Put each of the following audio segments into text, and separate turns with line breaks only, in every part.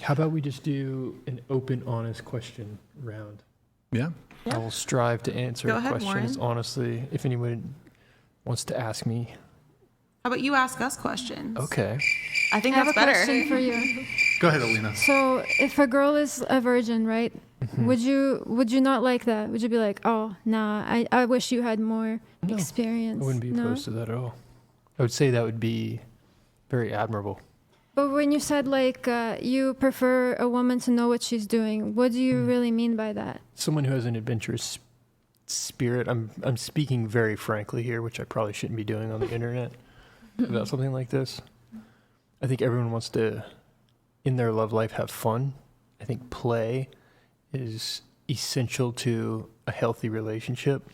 How about we just do an open, honest question round?
Yeah.
I will strive to answer
Go ahead,
questions
Warren.
honestly. If anyone wants to ask me,
How about you ask us questions?
okay.
I think
I have
that's
a
better.
question for you.
Go ahead, Alina.
So if a girl is a virgin, right? Would you not like that? Would you be like, oh, nah, I wish you had more
No,
experience?
I wouldn't be
No?
opposed to that at all. I would say that would be very admirable.
But when you said like you prefer a woman to know what she's doing, what do you really mean by that?
Someone who has an adventurous spirit. I'm speaking very frankly here, which I probably shouldn't be doing on the internet about something like this. I think everyone wants to, in their love life, have fun. I think play is essential to a healthy relationship.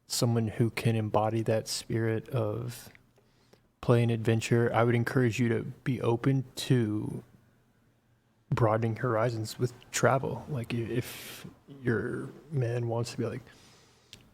Someone who can embody that spirit of play and adventure. I would encourage you to be open to broadening horizons with travel. Like if your man wants to be like,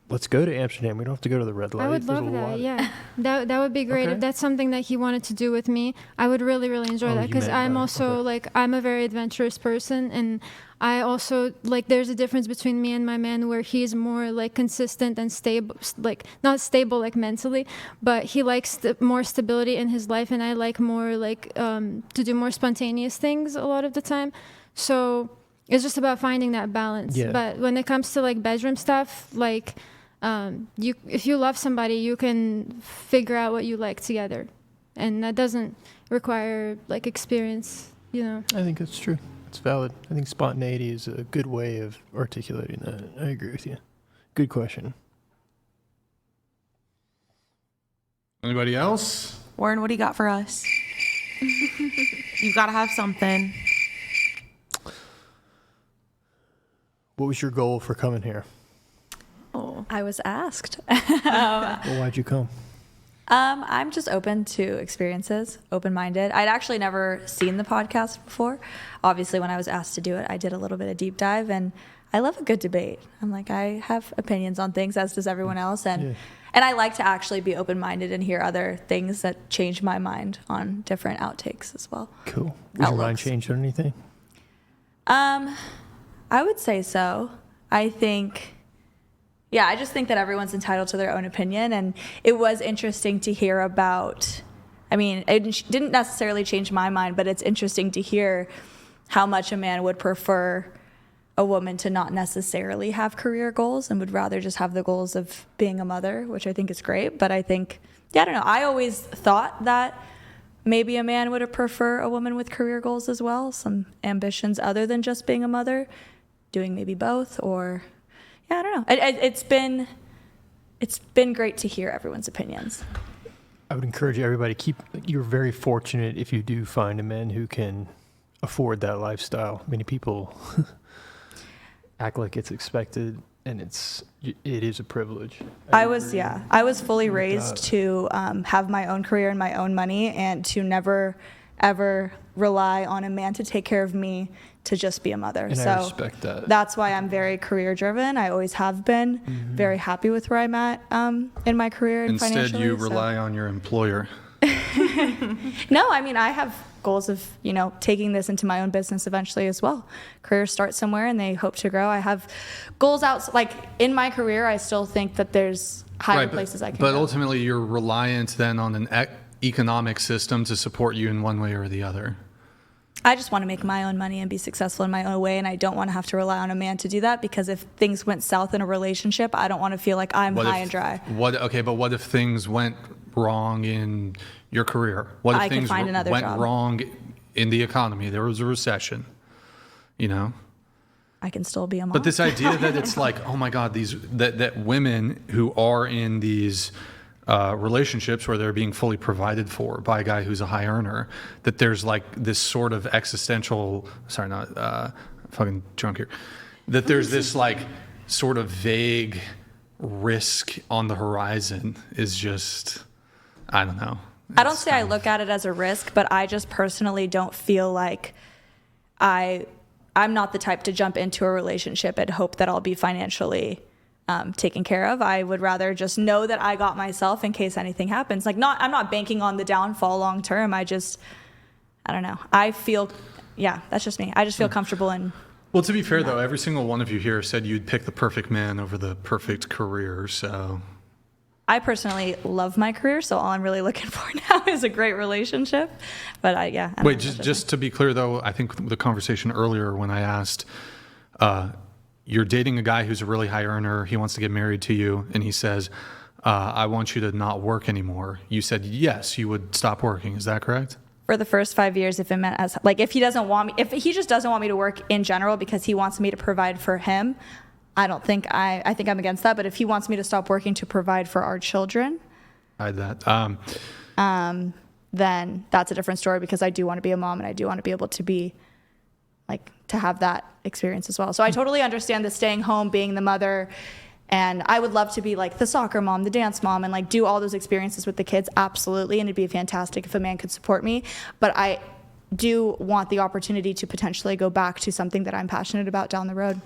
let's go to Amsterdam. We don't have to go to the red light.
I would
There's
love
a
that.
lot.
Yeah, that would be great.
Okay.
If that's something that he wanted to do with me, I would really enjoy
Oh,
that
you
because
meant
I'm
that.
also
Okay.
like I'm a very adventurous person, and I also like there's a difference between me and my man where he's more like consistent and stable, like not stable like mentally, but he likes more stability in his life, and I like more like to do more spontaneous things a lot of the time. So it's just about finding that balance.
Yeah.
But when it comes to like bedroom stuff, like if you love somebody, you can figure out what you like together, and that doesn't require like experience, you know.
I think that's true. It's valid. I think spontaneity is a good way of articulating that. I agree with you. Good question.
Anybody else?
Warren, what do you got for us? You got to have something.
What was your goal for coming here?
Oh.
I was asked.
Well, why'd you come?
I'm just open to experiences, open-minded. I'd actually never seen the podcast before. Obviously, when I was asked to do it, I did a little bit of deep dive, and I love a good debate. I'm like, I have opinions on things, as does everyone else, and I like to actually be open-minded and hear other things that change my mind on different outtakes as well.
Cool. Was your mind
Outlooks.
changed on anything?
I would say so. I just think that everyone's entitled to their own opinion, and it was interesting to hear about, I mean, it didn't necessarily change my mind, but it's interesting to hear how much a man would prefer a woman to not necessarily have career goals and would rather just have the goals of being a mother, which I think is great. But I think, I don't know, I always thought that maybe a man would prefer a woman with career goals as well, some ambitions other than just being a mother, doing maybe both, or I don't know. It's been great to hear everyone's opinions.
I would encourage everybody you're very fortunate if you do find a man who can afford that lifestyle. Many people act like it's expected, and it is a privilege.
I was fully raised to have my own career and my own money, and to never ever rely on a man to take care of me, to just be a mother.
And
so
I respect that.
That's why I'm very career driven. I always have been. Very happy with where I'm at in my career and
Instead,
financially.
you rely on your employer.
No, I mean, I have goals of, taking this into my own business eventually as well. Careers start somewhere and they hope to grow. I have goals out, like in my career, I still think that there's higher places I can
But
go.
ultimately, you're reliant then on an economic system to support you in one way or the other.
I just want to make my own money and be successful in my own way, and I don't want to have to rely on a man to do that, because if things went south in a relationship, I don't want to feel like I'm high and dry.
But what if things went wrong in your career? What if
I could
things
find another
went
job.
wrong in the economy? There was a recession,
I can still be a mom.
But this idea that it's like, oh my God, that women who are in these relationships where they're being fully provided for by a guy who's a high earner, that there's like this sort of existential, fucking drunk here, that there's this like sort of vague risk on the horizon is just, I don't know.
I don't say I look at it as a risk, but I just personally don't feel like I'm not the type to jump into a relationship and hope that I'll be financially taken care of. I would rather just know that I got myself in case anything happens. I'm not banking on the downfall long term. I don't know. I feel, yeah, that's just me. I just feel comfortable in.
Well, to be fair, though, every single one of you here said you'd pick the perfect man over the perfect career. So
I personally love my career, so all I'm really looking for now is a great relationship. But I don't
wait,
know,
just to be clear, though, I think the conversation earlier when I asked, you're dating a guy who's a really high earner. He wants to get married to you, and he says, I want you to not work anymore. You said yes, you would stop working. Is that correct?
for the first 5 years, if it meant as like if he doesn't want me, if he just doesn't want me to work in general because he wants me to provide for him, I don't think I think I'm against that. But if he wants me to stop working to provide for our children,
That.
then that's a different story because I do want to be a mom and I do want to be able to be like to have that experience as well. So I totally understand the staying home, being the mother, and I would love to be like the soccer mom, the dance mom, and like do all those experiences with the kids. Absolutely. And it'd be fantastic if a man could support me. But I do want the opportunity to potentially go back to something that I'm passionate about down the road.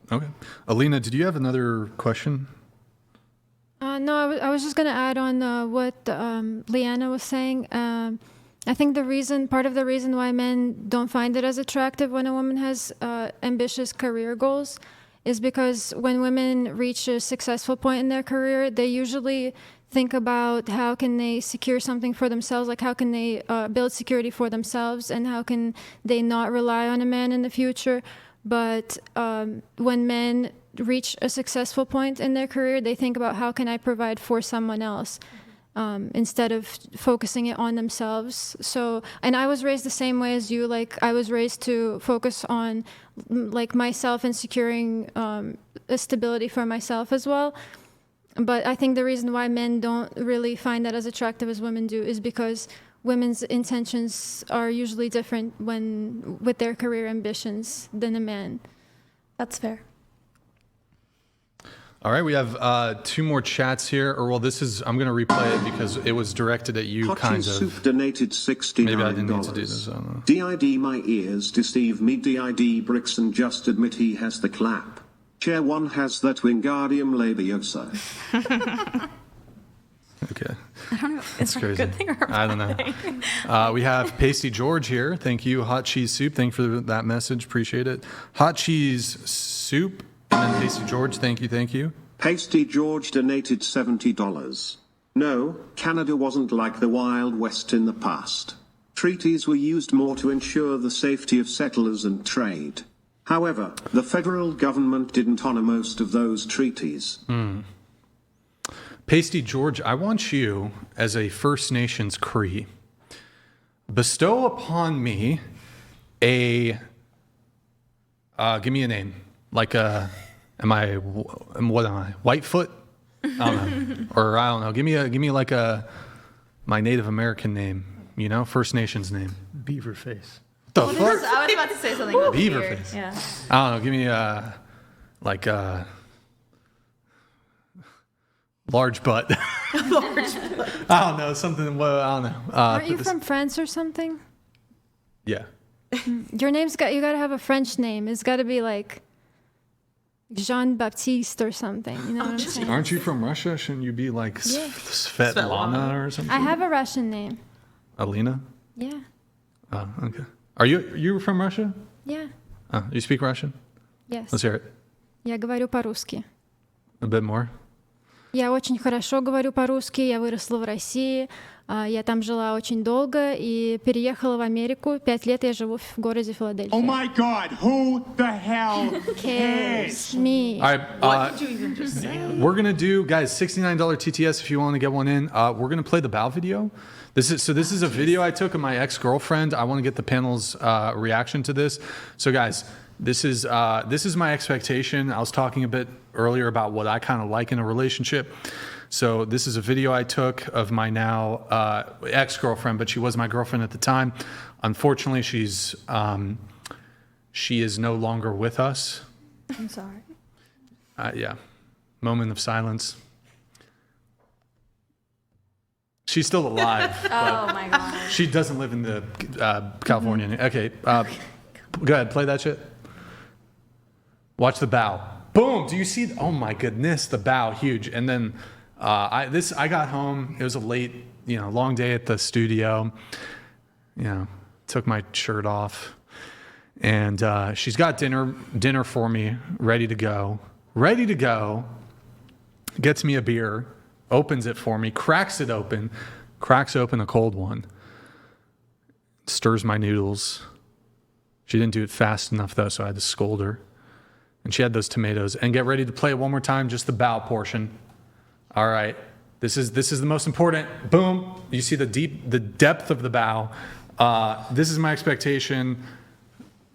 Okay. Alina, did you have another question?
No, I was just going to add on what Leanna was saying. I think part of the reason why men don't find it as attractive when a woman has ambitious career goals is because when women reach a successful point in their career, they usually think about how can they secure something for themselves, like how can they build security for themselves and how can they not rely on a man in the future. But when men reach a successful point in their career, they think about how can I provide for someone else instead of focusing it on themselves. So, and I was raised the same way as you. Like I was raised to focus on like myself and securing a stability for myself as well. But I think the reason why men don't really find that as attractive as women do is because women's intentions are usually different with their career ambitions than a man.
That's fair.
All right, we have 2 more chats here. Or well, I'm going to replay it because it was directed at you, kind of.
Soup donated $69.
Maybe I didn't need to do this. I don't know.
DID my ears deceive me. DID bricks and just admit he has the clap. Chair 1 has that Wingardium Leviosa.
Okay.
I don't know. It's a good thing or a bad
I don't know.
thing.
We have Pasty George here. Thank you. Hot cheese soup. Thank you for that message. Appreciate it. Hot cheese soup. And then Pasty George. Thank you.
Pasty George donated $70. No, Canada wasn't like the Wild West in the past. Treaties were used more to ensure the safety of settlers and trade. However, the federal government didn't honor most of those treaties.
Pasty George, I want you, as a First Nations Cree, bestow upon me give me a name. Like what am I? Whitefoot? I don't know. Or I don't know. Give me like my Native American name, First Nations name.
Beaverface.
The fuck?
I was about to say something.
Beaverface.
Yeah.
I don't know. Give me large butt. I don't know. Something. Well, I don't know.
Aren't you from France or something?
Yeah.
Your name's you got to have a French name. It's got to be like Jean Baptiste or something. You know what I'm saying?
Aren't you from Russia? Shouldn't you be like Svetlana or something?
I have a Russian name.
Alina?
Yeah.
Oh, okay. Are you from Russia?
Yeah.
Oh, you speak Russian?
Yes.
Let's hear it.
Я говорю по-русски.
A bit more.
Я очень хорошо говорю по-русски. Я выросла в России. Я там жила очень долго и переехала в Америку. 5 лет я живу в городе Филадельфия.
Oh my God! Who the hell
Cares me.
All right. We're gonna do, guys, $69 TTS if you want to get one in. We're gonna play the bow video. This is a video I took of my ex-girlfriend. I want to get the panel's reaction to this. So, guys, this is my expectation. I was talking a bit earlier about what I kind of like in a relationship. So this is a video I took of my now ex-girlfriend, but she was my girlfriend at the time. Unfortunately, she is no longer with us.
I'm sorry.
Yeah. Moment of silence. She's still alive.
Oh my God.
She doesn't live in the California. Okay. Go ahead. Play that shit. Watch the bow. Boom. Do you see? Oh my goodness. The bow. Huge. And then I got home. It was a late, long day at the studio. Took my shirt off. And she's got dinner for me, ready to go. Gets me a beer, opens it for me, cracks open a cold one, stirs my noodles. She didn't do it fast enough, though, so I had to scold her. And she had those tomatoes. And get ready to play it one more time, just the bow portion. All right, this is the most important. Boom, you see the depth of the bow. This is my expectation.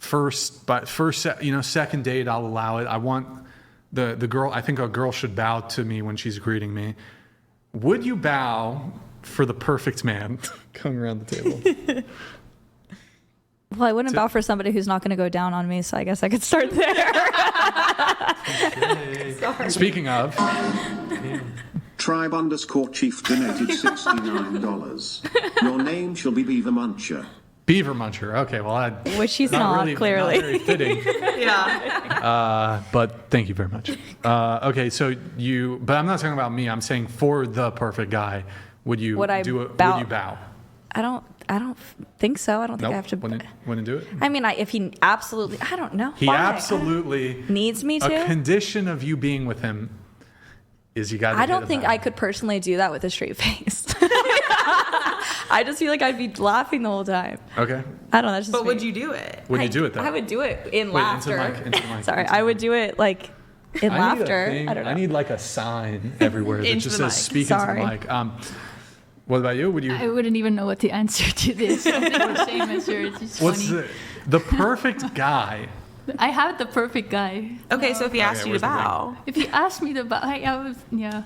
Second date, I'll allow it. I want the girl. I think a girl should bow to me when she's greeting me. Would you bow for the perfect man coming around the table?
Well, I wouldn't bow for somebody who's not going to go down on me, so I guess I could start there.
Speaking of,
Tribe_Chief donated $69. Your name shall be Beaver Muncher.
Beaver Muncher. Okay, well,
Which he's not
really,
clearly.
not very fitting.
Yeah.
But thank you very much. Okay, but I'm not talking about me. I'm saying for the perfect guy, would you
Would I
do it?
bow?
Would you bow?
I don't think so. I don't think
Nope.
I have to.
Wouldn't do it.
I mean, if he absolutely, I don't know.
He
Why?
absolutely
needs me to.
A condition of you being with him is you got to.
I don't think I could personally do that with a straight face. I just feel like I'd be laughing the whole time.
Okay.
I don't know. That's just
But
me.
would you do it?
Would you do it though?
I would do it in
Wait,
laughter.
into the mic.
Sorry, I would do it like in laughter.
Need a thing.
I don't know.
I need like a sign everywhere that
Into
just
the
says
mic.
"Speak into the mic." What about you? Would you?
I wouldn't even know what the answer to this. I think the same answer. It's just
What's
funny.
the perfect guy?
I have the perfect guy.
Okay, so if he asked you to
where's the ring?
bow,
If you ask me to bow, I was
Yeah.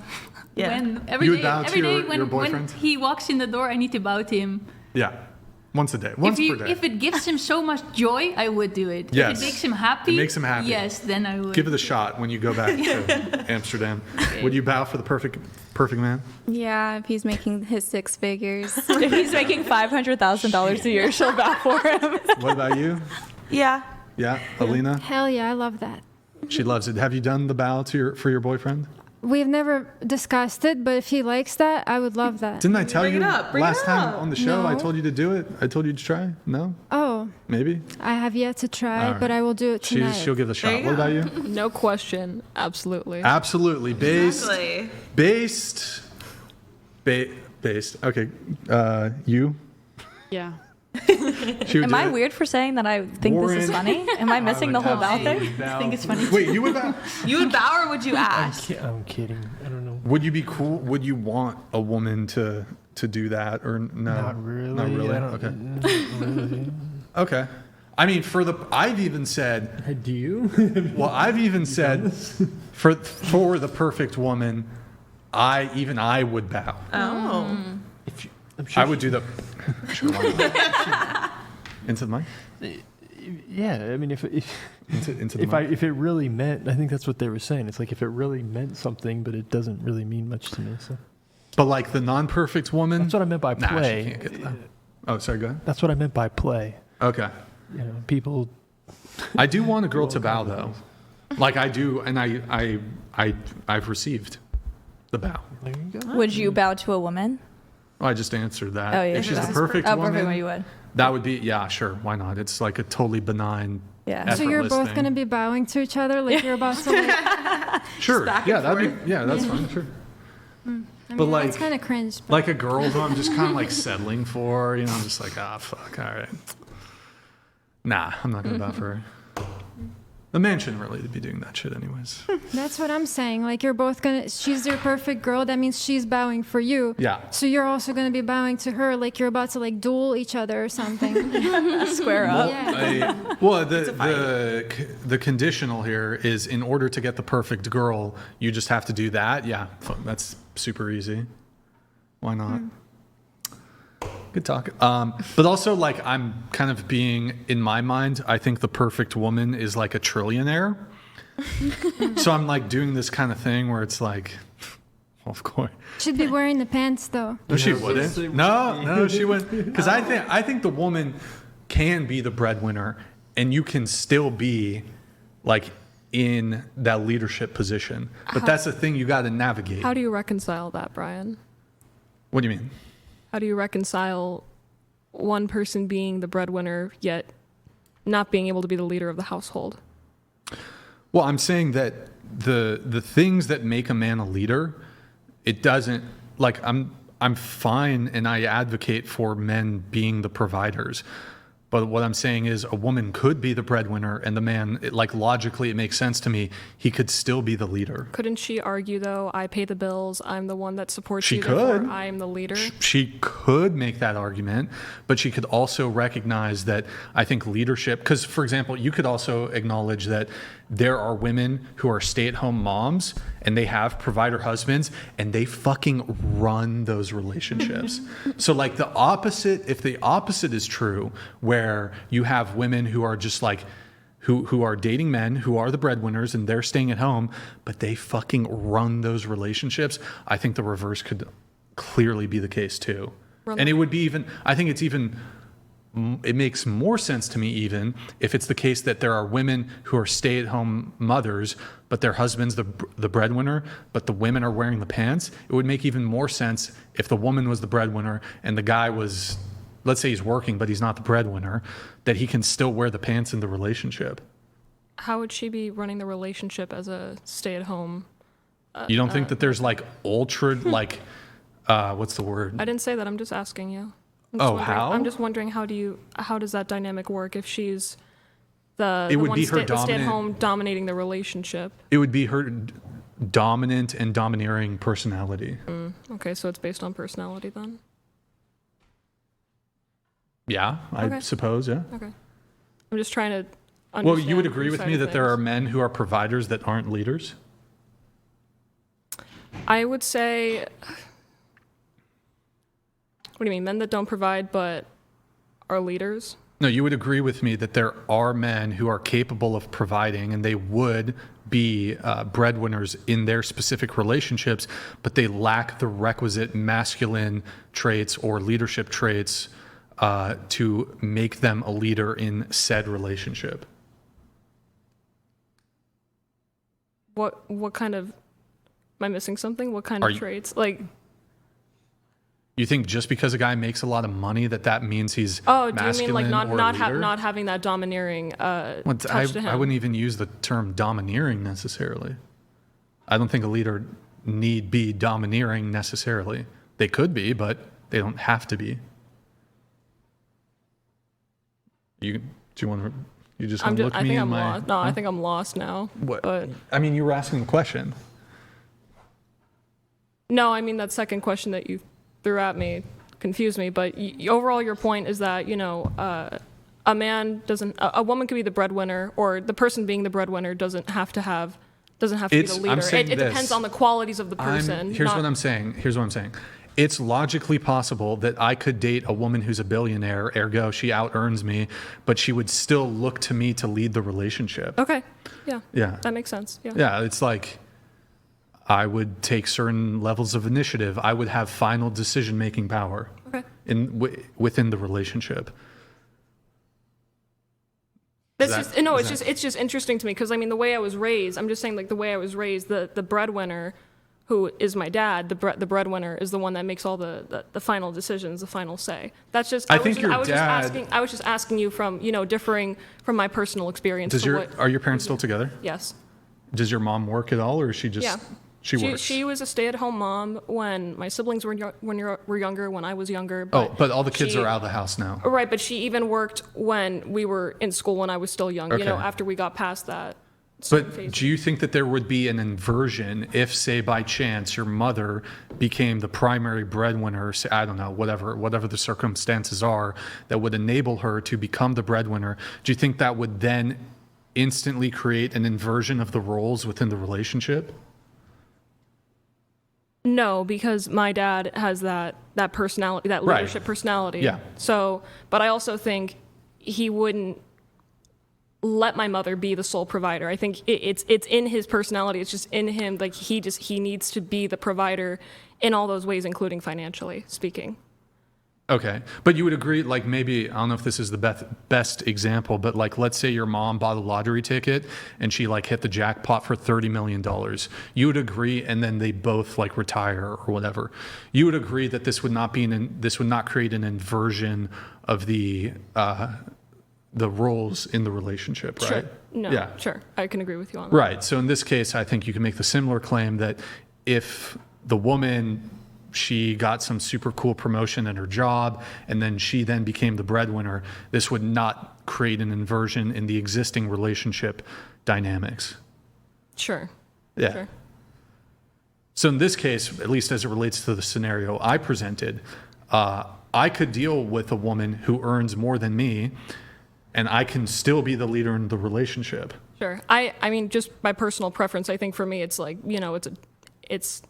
When
You would bow to
every day
your
when
boyfriend?
he walks in the door, I need to bow to him.
Yeah, once a day, once per day.
If it gives him so much joy, I would do it.
Yes.
If it makes him happy.
It makes him happy.
Yes, then I would.
Give it a shot when you go back to Amsterdam. Would you bow for the perfect man?
Yeah, if he's making his six figures.
If he's making $500,000 a year, she'll bow for him.
What about you?
yeah.
Yeah, Alina.
Hell yeah, I love that.
She loves it. Have you done the bow for your boyfriend?
We've never discussed it, but if he likes that, I would love that.
Didn't I tell
Bring
you
it up, bring
last
it
time
up.
on the show? I
No.
told you to do it. I told you to try. No,
Oh,
maybe.
I have yet to try,
All right.
but I will do it tonight.
She'll give it a shot.
you
What
go.
about you?
No question. Absolutely.
Absolutely based.
Exactly.
Based. Okay. You.
Yeah.
She would
Am
do
I
it?
weird for saying that I think this is
Warren.
funny? Am I missing the whole bow thing?
I
think it's funny.
Wait, you would bow?
You would bow or would you ask?
I'm kidding. I don't know.
Would you be cool? Would you want a woman to do that or no?
Not really.
Not really.
I don't,
Okay.
not really.
Okay. I mean, I've even said.
Do you?
Well, I've even said for the perfect woman, I would bow.
Oh.
I'm sure
I would do the. Sure, why not? Into the mic.
Yeah, I mean, if
Into the mic.
if it really meant, I think that's what they were saying. It's like if it really meant something, but it doesn't really mean much to me. So
But like the non-perfect woman.
that's what I meant by
Nah,
play.
she can't get that. Oh, sorry. Go ahead.
That's what I meant by play.
Okay.
You know, people.
I do want a girl to bow though. Like I do, and I've received the bow.
There you go.
Would you bow to a woman?
I just answered that.
Oh, yeah.
If she's the
This is
perfect
Oh,
woman,
perfect one you would.
that would be, yeah, sure. Why not? It's like a totally benign.
Yeah.
So you're
effortless
both
thing.
going to be bowing to each other like you're about to like...
Sure.
back
Yeah,
and
that'd be, yeah, that's fine. Sure.
I mean,
But
that's
like-
kind of cringe. But
Like a girl who I'm just kind of like settling for, you know, I'm just like, fuck, all right. Nah, I'm not gonna bow for her. The man shouldn't really be doing that shit anyways.
that's what I'm saying. Like you're both going to... She's your perfect girl. That means she's bowing for you.
Yeah.
So you're also going to be bowing to her like you're about to like duel each other or something.
Square up.
Yeah.
The conditional here is in order to get the perfect girl, you just have to do that. Yeah, that's super easy. Why not? Good talk. But also, like, I'm kind of being, in my mind, I think the perfect woman is like a trillionaire. So I'm like doing this kind of thing where it's like, well, of course.
She'd be wearing the pants though.
No, she wouldn't. No, she wouldn't. Because I think the woman can be the breadwinner, and you can still be like in that leadership position. But that's the thing you got to navigate.
How do you reconcile that, Brian?
What do you mean?
How do you reconcile one person being the breadwinner, yet not being able to be the leader of the household.
Well, I'm saying that the things that make a man a leader, it doesn't, like, I'm fine and I advocate for men being the providers. But what I'm saying is a woman could be the breadwinner and the man, like, logically, it makes sense to me, he could still be the leader.
Couldn't she argue, though, I pay the bills, I'm the one that supports
She
you,
could.
therefore I am the leader?
She could make that argument, but she could also recognize that I think leadership, because, for example, you could also acknowledge that there are women who are stay-at-home moms and they have provider husbands and they fucking run those relationships. So, like, the opposite, if the opposite is true, where you have women who are just like, who are dating men who are the breadwinners and they're staying at home, but they fucking run those relationships, I think the reverse could clearly be the case too. And it would be even, I think it's even, it makes more sense to me even if it's the case that there are women who are stay-at-home mothers, but their husband's the breadwinner, but the women are wearing the pants. It would make even more sense if the woman was the breadwinner and the guy was, let's say he's working, but he's not the breadwinner, that he can still wear the pants in the relationship.
How would she be running the relationship as a stay-at-home?
You don't think that there's like ultra, like, what's the word?
I didn't say that. I'm just asking you.
How?
I'm just wondering how does that dynamic work if she's the stay-at-home dominating the relationship?
It would be her dominant and domineering personality.
Okay, so it's based on personality then?
Yeah, I suppose, yeah.
Okay. I'm just trying to understand.
Well, you would agree with me that there are men who are providers that aren't leaders?
I would say, what do you mean, men that don't provide but are leaders?
No, you would agree with me that there are men who are capable of providing and they would be breadwinners in their specific relationships, but they lack the requisite masculine traits or leadership traits to make them a leader in said relationship.
What kind of, am I missing something? What kind of traits? Like,
you think just because a guy makes a lot of money that means he's
do
masculine
you mean like not having that domineering touch to him?
I wouldn't even use the term domineering necessarily. I don't think a leader need be domineering necessarily. They could be, but they don't have to be. You just want to look me in my...
Lost. No, I think I'm lost now.
What?
But
I mean, you were asking the question.
No, I mean that second question that you threw at me confused me. But overall, your point is that a man doesn't, a woman could be the breadwinner, or the person being the breadwinner doesn't have to be the leader. It depends on the qualities of the person.
Here's what I'm saying. It's logically possible that I could date a woman who's a billionaire, ergo she out-earns me, but she would still look to me to lead the relationship.
Okay. Yeah.
Yeah.
That makes sense. Yeah.
Yeah, it's like I would take certain levels of initiative. I would have final decision-making power within the relationship.
It's just interesting to me because I mean the way I was raised. I'm just saying like the way I was raised. The breadwinner, who is my dad, the breadwinner is the one that makes all the final decisions, the final say. That's just. I was just asking you from differing from my personal experience.
Are your parents still together?
Yes.
Does your mom work at all, or is she just?
Yeah.
She works.
She was a stay-at-home mom when my siblings were younger, when I was younger.
But all the kids are out of the house now.
Right, but she even worked when we were in school when I was still young.
Okay.
After we got past that.
But do you think that there would be an inversion if, say, by chance, your mother became the primary breadwinner? Say, I don't know, whatever the circumstances are that would enable her to become the breadwinner. Do you think that would then instantly create an inversion of the roles within the relationship?
No, because my dad has that personality, that leadership personality.
Yeah.
So, but I also think he wouldn't let my mother be the sole provider. I think it's in his personality. It's just in him. Like he needs to be the provider in all those ways, including financially speaking.
Okay. But you would agree, like maybe, I don't know if this is the best example, but like let's say your mom bought a lottery ticket and she like hit the jackpot for $30 million. You would agree, and then they both like retire or whatever. You would agree that this would not create an inversion of the the roles in the relationship, right?
Sure. No.
Yeah.
Sure. I can agree with you on that.
Right. So in this case, I think you can make the similar claim that if the woman, she got some super cool promotion at her job, and then she then became the breadwinner, this would not create an inversion in the existing relationship dynamics.
Sure.
Yeah.
Sure.
So in this case, at least as it relates to the scenario I presented, I could deal with a woman who earns more than me, and I can still be the leader in the relationship.
Sure. I mean, just by personal preference, I think for me, it's like, it's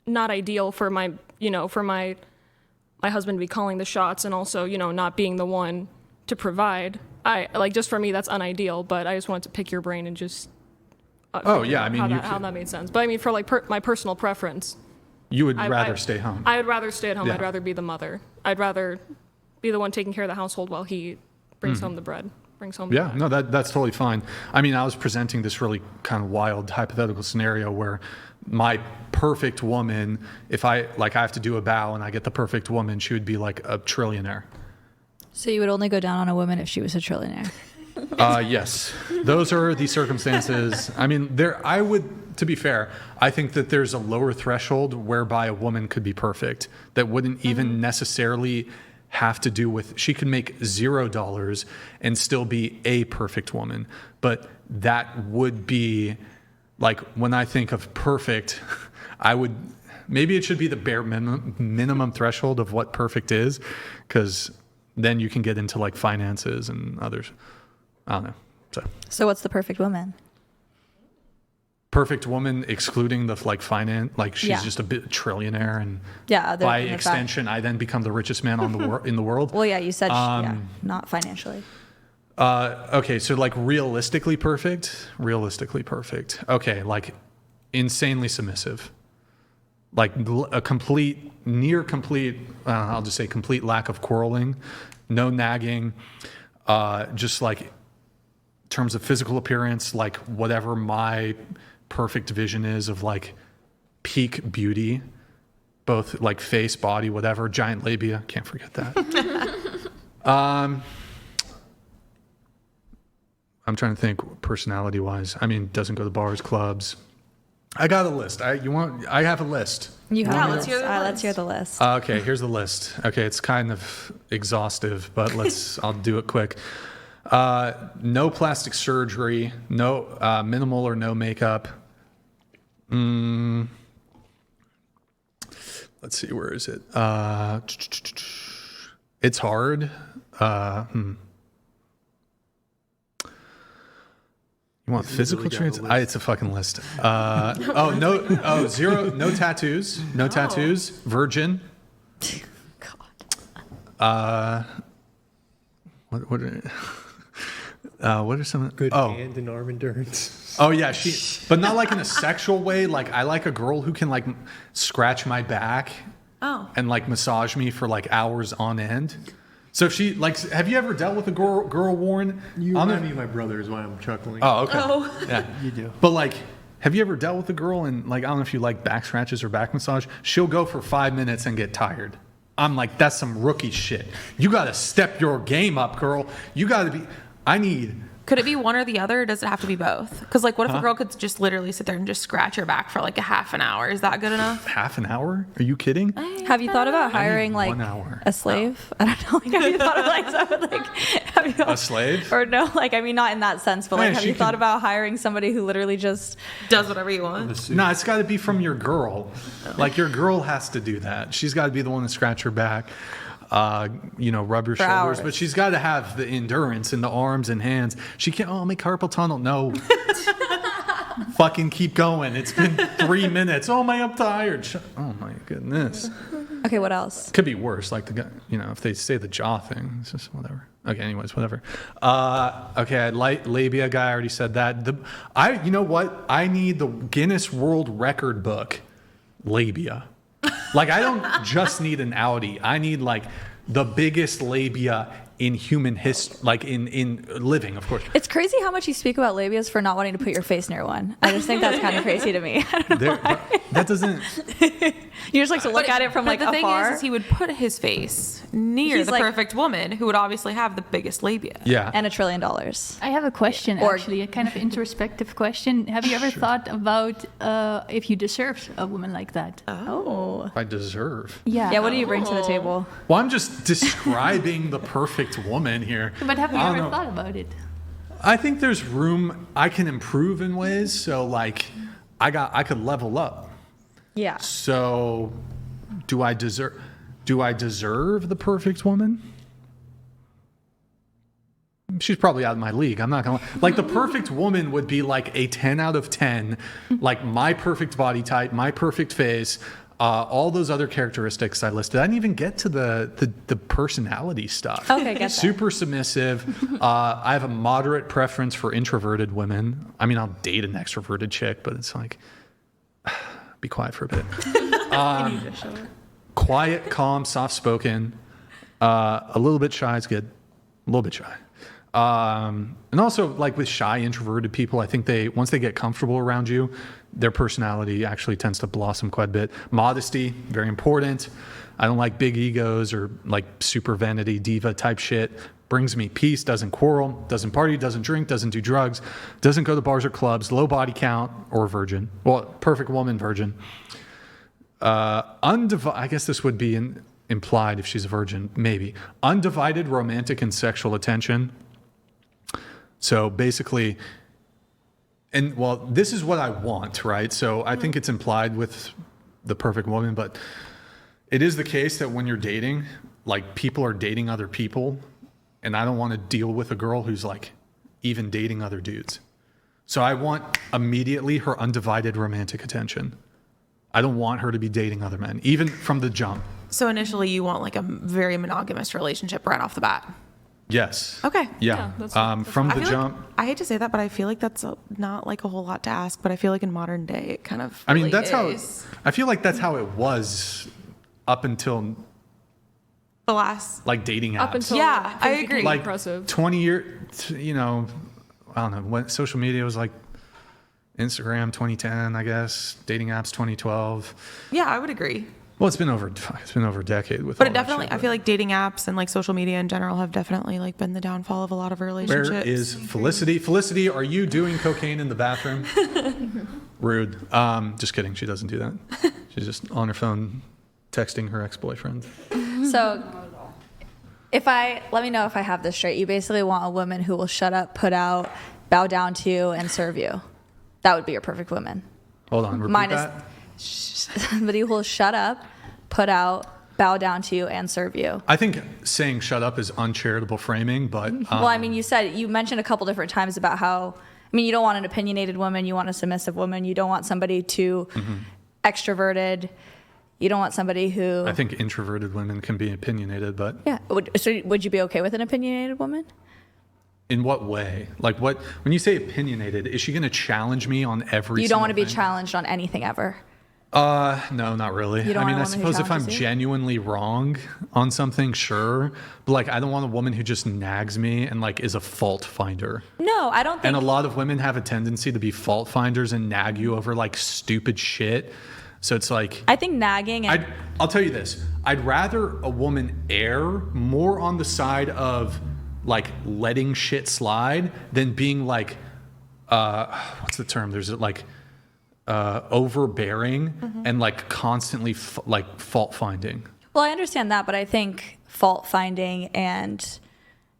not ideal for my husband to be calling the shots and also, not being the one to provide. Just for me, that's unideal, but I just wanted to pick your brain and just
Oh yeah, I mean,
how that made sense. But I mean, for my personal preference,
you would rather stay home.
I would rather stay at home.
Yeah.
I'd rather be the mother. I'd rather be the one taking care of the household while he brings home the bread. Brings home.
Yeah, no, that's totally fine. I mean, I was presenting this really kind of wild hypothetical scenario where my perfect woman, if I have to do a bow and I get the perfect woman, she would be like a trillionaire.
So you would only go down on a woman if she was a trillionaire?
Yes, those are the circumstances. I mean, to be fair, I think that there's a lower threshold whereby a woman could be perfect that wouldn't even necessarily have to do with, she could make $0 and still be a perfect woman. But that would be, like, when I think of perfect, maybe it should be the bare minimum threshold of what perfect is, because then you can get into like finances and others. I don't know. So
what's the perfect woman?
Perfect woman, excluding the finance, she's just a trillionaire, and by extension, I then become the richest man in the world.
Well, yeah, you said not financially.
Okay, so realistically perfect. Okay, insanely submissive, a near complete. I'll just say complete lack of quarreling, no nagging, just terms of physical appearance, whatever my perfect vision is of peak beauty, both face, body, whatever, giant labia, can't forget that. I'm trying to think personality wise. I mean, doesn't go to bars, clubs. I got a list. I have a list.
You have let's hear the list.
Okay, here's the list. Okay, it's kind of exhaustive, but I'll do it quick. No plastic surgery, no minimal or no makeup. Let's see, where is it? It's hard. You want physical traits? It's a fucking list. Zero, no tattoos, tattoos, virgin. God. What are some
good hand and arm endurance?
Oh yeah, but not in a sexual way. I like a girl who can scratch my back and massage me for hours on end. So if she have you ever dealt with a girl, Warren?
You remind me of my brother is why I'm chuckling.
Oh, okay. Yeah,
you do.
But have you ever dealt with a girl and I don't know if you like back scratches or back massage? She'll go for 5 minutes and get tired. I'm that's some rookie shit. You got to step your game up, girl. You got to be.
Could it be one or the other, or does it have to be both? Because what if a girl could just literally sit there and just scratch her back for a half an hour? Is that good enough?
Half an hour? Are you kidding?
Have you thought about hiring
1 hour.
a slave? I don't know. Have you thought of
a slave?
Or no, not in that sense, but have you thought about hiring somebody who literally just
does whatever you want?
No, it's got to be from your girl. Your girl has to do that. She's got to be the one to scratch her back. Rub your shoulders,
hours.
but she's got to have the endurance in the arms and hands. She can't, I'll make carpal tunnel. No. Fucking keep going. It's been 3 minutes. Oh my, I'm tired. Oh my goodness.
Okay, what else?
Could be worse. The guy, if they say the jaw thing, it's just whatever. Okay, anyways, whatever. Okay, labia guy, I already said that. You know what? I need the Guinness World Record book, labia. I don't just need an Audi. I need the biggest labia in human history, like in living, of course.
It's crazy how much you speak about labias for not wanting to put your face near one. I just think that's kind of crazy to me. I don't know why.
That doesn't.
You just like to look at it from like
the
afar.
thing is he would put his face near the perfect woman who would obviously have the biggest labia.
Yeah.
And $1 trillion.
I have a question,
Or-
actually, a kind of introspective question. Have you ever thought about if you deserved a woman like that?
Oh.
I deserve.
Yeah.
Yeah, what do you bring to the table?
Well, I'm just describing the perfect woman here.
But have you
I don't
ever
know.
thought about it?
I think there's room. I can improve in ways. So like, I could level up.
Yeah.
So, do I deserve the perfect woman? She's probably out of my league. I'm not gonna like the perfect woman would be like a 10 out of 10, like my perfect body type, my perfect face, all those other characteristics I listed. I didn't even get to the personality stuff.
Okay, get that.
Super submissive. I have a moderate preference for introverted women. I mean, I'll date an extroverted chick, but it's like, be quiet for a bit. Quiet, calm, soft-spoken. A little bit shy is good. A little bit shy. And also, like with shy, introverted people, I think once they get comfortable around you, their personality actually tends to blossom quite a bit. Modesty, very important. I don't like big egos or like super vanity diva type shit. Brings me peace, doesn't quarrel, doesn't party, doesn't drink, doesn't do drugs, doesn't go to bars or clubs, low body count, or virgin. Well, perfect woman, virgin. I guess this would be implied if she's a virgin, maybe. Undivided romantic and sexual attention. So basically, this is what I want, right? So I think it's implied with the perfect woman, but it is the case that when you're dating, like people are dating other people, and I don't want to deal with a girl who's like even dating other dudes. So I want immediately her undivided romantic attention. I don't want her to be dating other men, even from the jump.
So initially you want like a very monogamous relationship right off the bat.
Yes.
Okay.
Yeah.
that's
from
I
the
feel
jump.
like, I hate to say that, but I feel like that's not like a whole lot to ask, but I feel like in modern day it kind of
I mean,
really
that's
is.
I feel like that's how it was up until
The last,
like dating apps.
Up until
Yeah, I
things
agree.
became
like
impressive.
20 years, I don't know, when social media was like Instagram 2010, I guess, dating apps 2012.
yeah, I would agree.
Well, it's been over a decade with
But
all
it
that
definitely,
shit,
I feel like dating apps and like social media in general have definitely like been the downfall of a lot of relationships.
Where is Felicity? Felicity, are you doing cocaine in the bathroom? Rude. Just kidding. She doesn't do that. She's just on her phone texting her ex-boyfriend.
So let me know if I have this straight. You basically want a woman who will shut up, put out, bow down to you, and serve you. That would be your perfect woman.
Hold on. Repeat
Mine is
that.
somebody who will shut up, put out, bow down to you, and serve you.
I think saying shut up is uncharitable framing, but
Well, I mean, you mentioned a couple different times about how, you don't want an opinionated woman, you want a submissive woman, you don't want somebody too extroverted, you don't want somebody who...
I think introverted women can be opinionated, but
Yeah. So would you be okay with an opinionated woman?
in what way? Like what, when you say opinionated, is she going to challenge me on every
You don't want to be
thing?
challenged on anything ever.
No, not really.
You don't
I mean,
want
I
a woman who
suppose if I'm
challenges you?
genuinely wrong on something, sure. But like, I don't want a woman who just nags me and like is a fault finder.
No, I don't think...
And a lot of women have a tendency to be fault finders and nag you over like stupid shit. So it's like,
I think nagging and...
I'll tell you this. I'd rather a woman err more on the side of like letting shit slide than being like, what's the term? There's like overbearing and like constantly like fault finding.
Well, I understand that, but I think fault finding and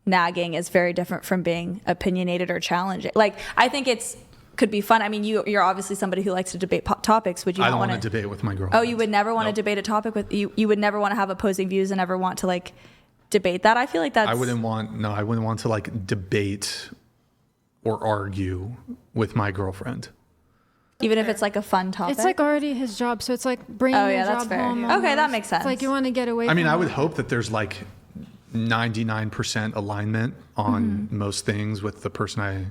nagging is very different from being opinionated or challenging. Like, I think could be fun. I mean, you're obviously somebody who likes to debate topics. Would you
I
not
don't
want
want to debate with my girlfriend.
Oh, you would never want to debate a topic with you. You would never want to have opposing views and never want to like debate that. I feel like that's...
I wouldn't want to like debate or argue with my girlfriend.
Even if it's like a fun topic.
It's like already his job, so it's like bringing your
that's
job
fair.
home.
Okay, that
almost.
makes sense.
It's like you want to get away
I mean,
from
I would
it.
hope that there's like 99% alignment on most things with the person I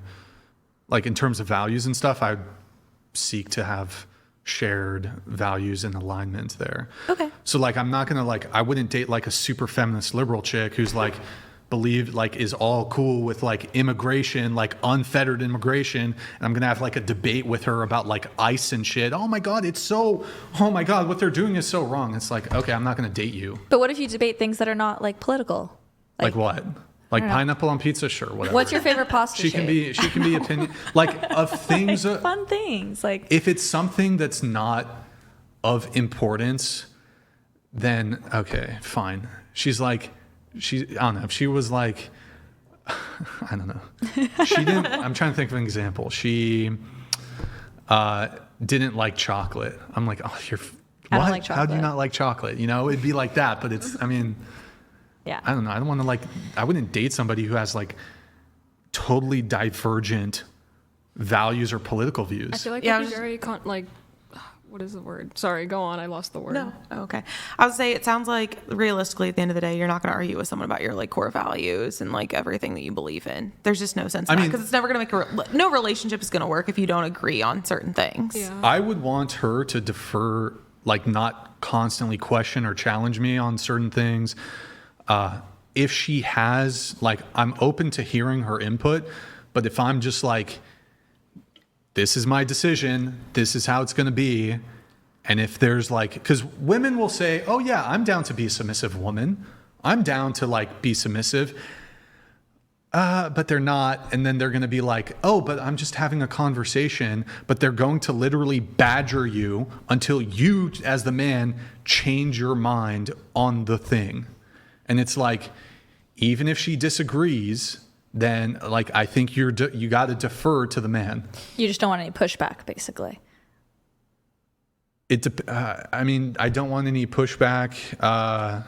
like in terms of values and stuff. I would seek to have shared values and alignment there.
Okay.
So like, I'm not going to like, I wouldn't date like a super feminist liberal chick who's like believed like is all cool with like immigration, like unfettered immigration, and I'm gonna have like a debate with her about like ICE and shit. Oh my god, what they're doing is so wrong. It's like, okay, I'm not gonna date you.
But what if you debate things that are not like political?
Like what? Like pineapple on pizza? Sure, whatever.
What's your favorite pasta
She
shape?
can be opinion like of things.
Like, fun things like
if it's something that's not of importance, then okay, fine. I don't know. If she was like, I don't know. She didn't. I'm trying to think of an example. She didn't like chocolate. I'm like, oh, you're.
I
What?
don't like
How do you
chocolate.
not like chocolate? You know, it'd be like that. But it's. I mean.
Yeah.
I don't know. I don't want to like. I wouldn't date somebody who has like totally divergent values or political views.
I feel like
Yeah,
that'd be very what is the word? Sorry, go on. I lost the word.
No. Oh, okay. I would say it sounds like realistically at the end of the day, you're not going to argue with someone about your like core values and like everything that you believe in. There's just no sense in that because it's never going to make no relationship is going to work if you don't agree on certain things.
Yeah.
I would want her to defer, like not constantly question or challenge me on certain things. If she has, like, I'm open to hearing her input, but if I'm just like, this is my decision, this is how it's going to be, and if there's like, because women will say, oh yeah, I'm down to be a submissive woman, I'm down to like be submissive, but they're not, and then they're going to be like, oh, but I'm just having a conversation, but they're going to literally badger you until you, as the man, change your mind on the thing. And it's like, even if she disagrees, then like I think you got to defer to the man.
you just don't want any pushback, basically.
I mean, I don't want any pushback.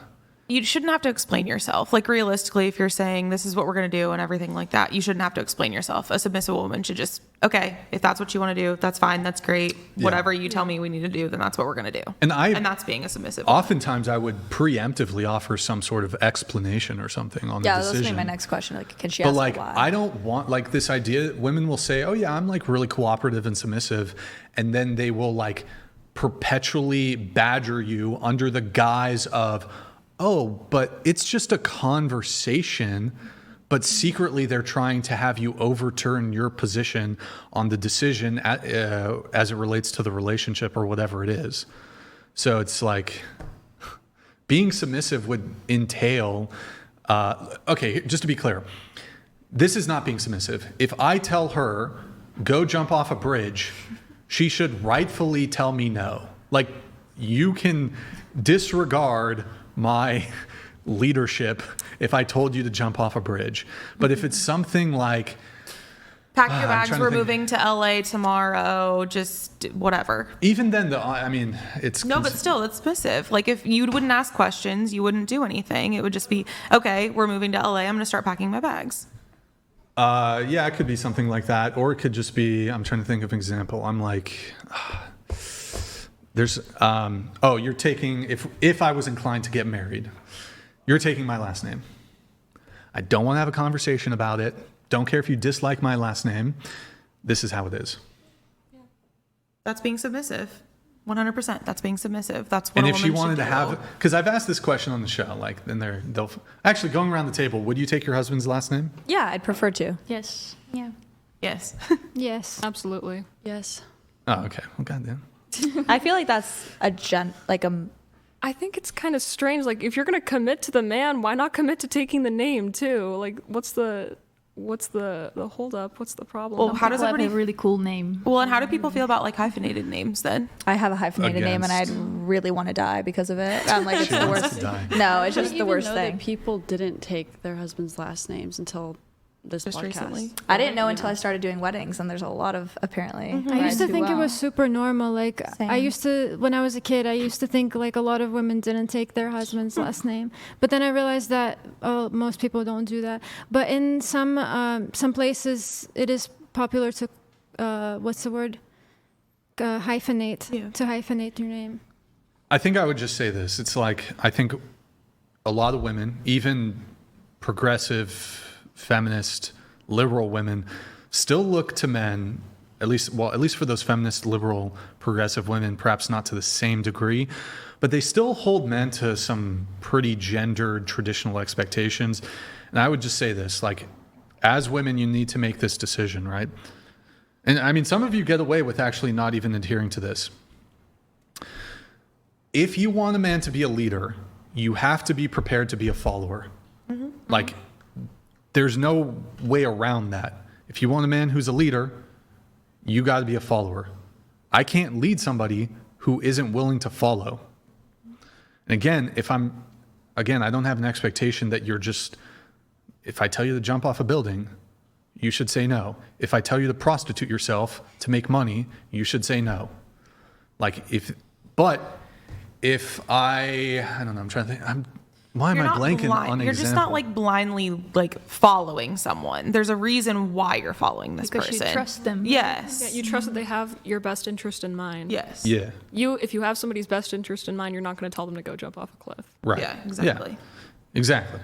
You shouldn't have to explain yourself. Like realistically, if you're saying this is what we're going to do and everything like that, you shouldn't have to explain yourself. A submissive woman should just, okay, if that's what you want to do, that's fine. That's great.
Yeah.
Whatever you tell me we need to do, then that's what we're going to do.
And
that's being a submissive woman.
Oftentimes I would preemptively offer some sort of explanation or something on the
Yeah,
decision.
that's gonna be my next question. Like, can she
But
ask
like,
why?
I don't want like this idea. Women will say, "Oh yeah, I'm like really cooperative and submissive," and then they will like perpetually badger you under the guise of, "Oh, but it's just a conversation." But secretly, they're trying to have you overturn your position on the decision as it relates to the relationship or whatever it is. So it's like being submissive would entail. Okay, just to be clear, this is not being submissive. If I tell her, go jump off a bridge, she should rightfully tell me no. Like, you can disregard my leadership if I told you to jump off a bridge. But if it's something like,
Pack your bags,
trying to
we're
think.
moving to LA tomorrow, just whatever.
even then, I mean, it's...
No, but still, it's submissive. Like if you wouldn't ask questions, you wouldn't do anything. It would just be, okay, we're moving to LA. I'm going to start packing my bags.
Yeah, it could be something like that. Or it could just be, I'm trying to think of an example. I'm like, there's, you're taking, if I was inclined to get married, you're taking my last name. I don't want to have a conversation about it. Don't care if you dislike my last name. This is how it is.
That's being submissive. 100%. That's being submissive. That's what
And
a
if she
woman
wanted
should
to
do.
have, because I've asked this question on the show, like, then they'll actually going around the table. Would you take your husband's last name?
Yeah, I'd prefer to.
Yes.
Yeah.
Yes.
Yes.
Absolutely.
Yes.
Oh, okay. Well, goddamn.
I feel like that's a
I think it's kind of strange. Like, if you're going to commit to the man, why not commit to taking the name too? Like, what's the hold up? What's the problem?
Well, how does
People have
everybody...
a really cool name?
Well, and how do people feel about like hyphenated names then?
I have a hyphenated name and I'd
Against.
really want to die because of it. I'm like, it's
She
the
wants
worst.
to die.
No, it's
I
just
didn't
the
even
worst
know
thing.
that people didn't take their husbands' last names until this
Just
podcast.
recently.
I didn't know until I started doing weddings, and there's a lot of apparently.
I used to think it was super normal. Like I
Same.
used to, when I was a kid, I used to think like a lot of women didn't take their husband's last name. But then I realized that most people don't do that. But in some places, it is popular to what's the word? Hyphenate.
Yeah.
To hyphenate your name.
I think I would just say this. It's like, I think a lot of women, even progressive, feminist, liberal women, still look to men, at least for those feminist, liberal, progressive women, perhaps not to the same degree, but they still hold men to some pretty gendered traditional expectations. And I would just say this, like, as women, you need to make this decision, right? And I mean, some of you get away with actually not even adhering to this. If you want a man to be a leader, you have to be prepared to be a follower. Mm-hmm. Like, there's no way around that. If you want a man who's a leader, you got to be a follower. I can't lead somebody who isn't willing to follow. And again, I don't have an expectation that you're just, if I tell you to jump off a building, you should say no. If I tell you to prostitute yourself to make money, you should say no. Like, but if I don't know, I'm trying to think, why am I blanking on example?
You're just not like blindly like following someone. There's a reason why you're following this
because
person.
You trust them.
Yes.
Yeah, you trust that they have your best interest in mind.
Yes.
Yeah.
If you have somebody's best interest in mind, you're not going to tell them to go jump off a cliff.
Right.
Yeah, exactly.
Yeah. Exactly.